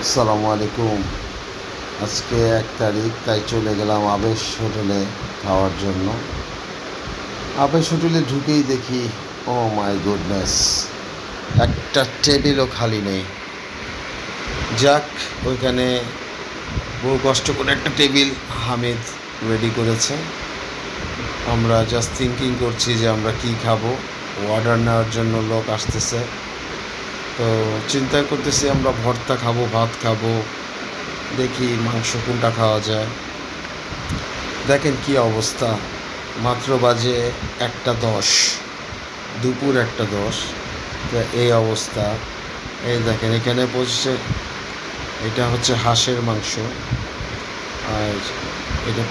আসসালামু আলাইকুম। আজকে 1 তারিখ, তাই চলে গেলাম আবেশ হোটেলে খাওয়ার জন্য। আবেশ হোটেলে ঢুকেই দেখি, ও মাই গুডনেস, একটা টেবিলও খালি নেই। যাক, ওইখানে বহু কষ্ট করে একটা টেবিল হামিদ রেডি করেছে। আমরা জাস্ট থিঙ্কিং করছি যে আমরা কি খাবো। অর্ডার নেওয়ার জন্য লোক আসতেছে, তো চিন্তা করতেছি আমরা ভর্তা খাবো, ভাত খাবো, দেখি মাংস কোনটা খাওয়া যায়। দেখেন কি অবস্থা, মাত্র বাজে 1:10, দুপুর 1:10, তো এই অবস্থা। এই দেখেন এখানে বসছে, এটা হচ্ছে হাঁসের মাংস, আর এটা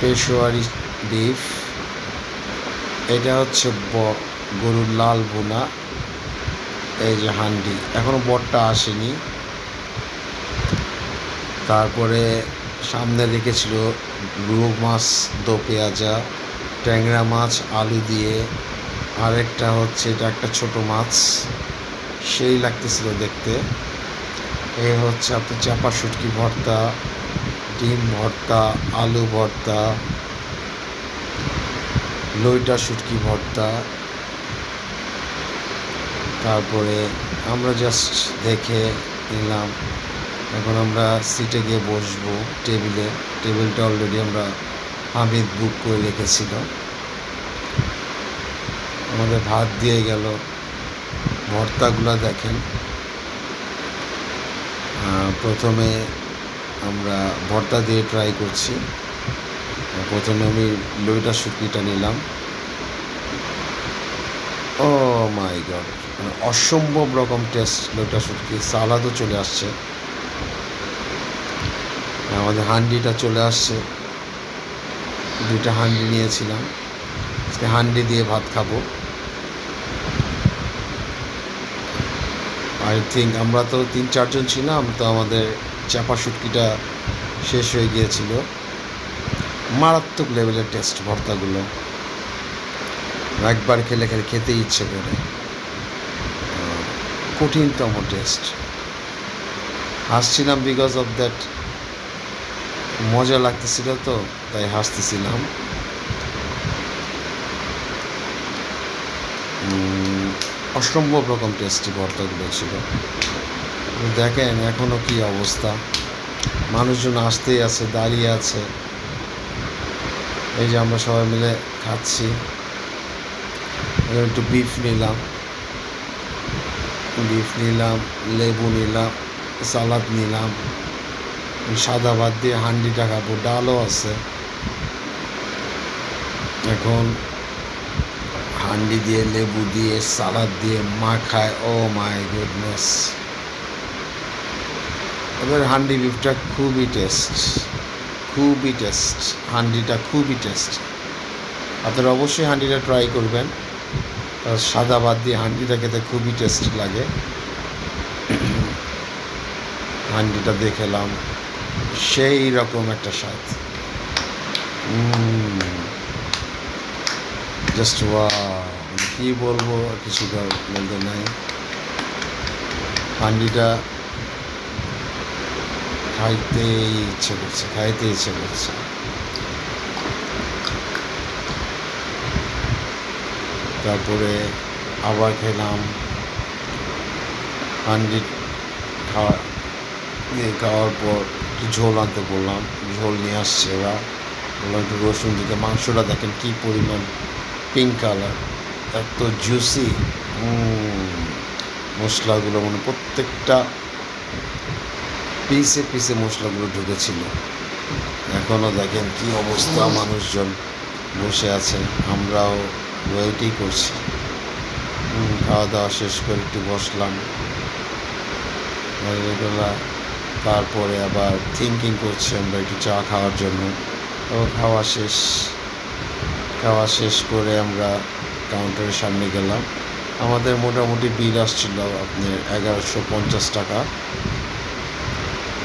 পেশোয়ারি বিফ, এটা হচ্ছে গরুর লাল বোনা। এই যে হান্ডি, এখনও বটটা আসেনি। তারপরে সামনে রেখেছিল রুই মাছ দো পেঁয়াজা, ট্যাংরা মাছ আলু দিয়ে, আরেকটা হচ্ছে এটা একটা ছোট মাছ, সেই লাগতেছিল দেখতে। এই হচ্ছে আপনার চাপা শুটকি ভর্তা, ডিম ভর্তা, আলু ভর্তা, লইটা শুটকি ভর্তা। তারপরে আমরা জাস্ট দেখে নিলাম। এখন আমরা সিটে গিয়ে বসবো। টেবিলটা অলরেডি আমরা হামিদ বুক করে রেখেছিল। আমাদের ভাত দিয়ে গেল। ভর্তাগুলো দেখেন, প্রথমে আমরা ভর্তা দিয়ে ট্রাই করছি। প্রথমে আমি লইটা শুটকিটা নিলাম। ও মাই গড, মানে অসম্ভব রকম টেস্ট লইটা শুটকি। সালাদও চলে আসছে, আমাদের হান্ডিটা চলে আসছে। 2টা হান্ডি নিয়েছিলাম, আজকে হান্ডি দিয়ে ভাত খাবো। আই থিঙ্ক আমরা তো 3-4 জন ছিলাম, তো আমাদের চাপা শুটকিটা শেষ হয়ে গিয়েছিল। মারাত্মক লেভেলের টেস্ট ভর্তাগুলো, একবার খেলে খেতে ইচ্ছে করে। কঠিনতম টেস্ট। হাসছিলাম বিকজ অফ দ্যাট, মজা লাগতেছিল তো, তাই হাসতেছিলাম। অসম্ভব রকম টেস্টি ভর্তাগুলো ছিল। দেখেন এখনও কি অবস্থা, মানুষজন আসতেই আছে, দাঁড়িয়ে আছে। এই যে আমরা সবাই মিলে খাচ্ছি। একটু বিফ নিলাম, লেবু নিলাম, সালাদ নিলাম। সাদা ভাত দিয়ে হান্ডিটা খাবো, ডালও আছে। এখন হান্ডি দিয়ে, লেবু দিয়ে, সালাদ দিয়ে মাখায়, ও মাই গুডনেস। এবার হান্ডি বিফটা খুবই টেস্ট, হান্ডিটা খুবই টেস্ট। আপনারা অবশ্যই হান্ডিটা ট্রাই করবেন। সাদা ভাত দিয়ে হান্ডিটা খেতে খুবই টেস্টি লাগে। হান্ডিটা দেখলাম, সেই রকম একটা স্বাদ। জাস্ট কি বলবো, কিছু বলতে নাই। হান্ডিটা খাইতে ইচ্ছে করছে। তারপরে আবার খেলাম। হান্ডি খাওয়ার পর একটু ঝোল আনতে বললাম, ঝোল নিয়ে আসছে ওরা। বললাম একটু রসুন দিতে। মাংসটা দেখেন কি পরিমাণ পিঙ্ক কালার, এত জুসি। মশলাগুলো মানে প্রত্যেকটা পিসে মশলাগুলো ঢুকেছিল। এখনও দেখেন কি অবস্থা, মানুষজন বসে আছে, আমরাও ওয়েটই করছি। খাওয়া দাওয়া শেষ করে একটু বসলাম। তারপরে আবার থিঙ্কিং করছি আমরা একটু চা খাওয়ার জন্য। তো খাওয়া শেষ করে আমরা কাউন্টারের সামনে গেলাম। আমাদের মোটামুটি বিল আসছিল আপনার 1150 টাকা।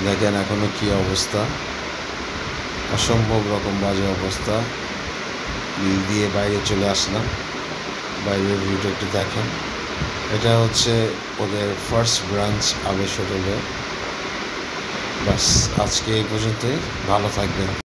দেখেন এখনও কি অবস্থা, অসম্ভব রকম বাজে অবস্থা। বিল দিয়ে বাইরে চলে আসলাম। বাইরের ভিউটা একটু দেখেন। এটা হচ্ছে ওদের ফার্স্ট ব্রাঞ্চ আবেশ হোটেলে। ব্যাস আজকে এই পর্যন্তই, ভালো থাকবেন।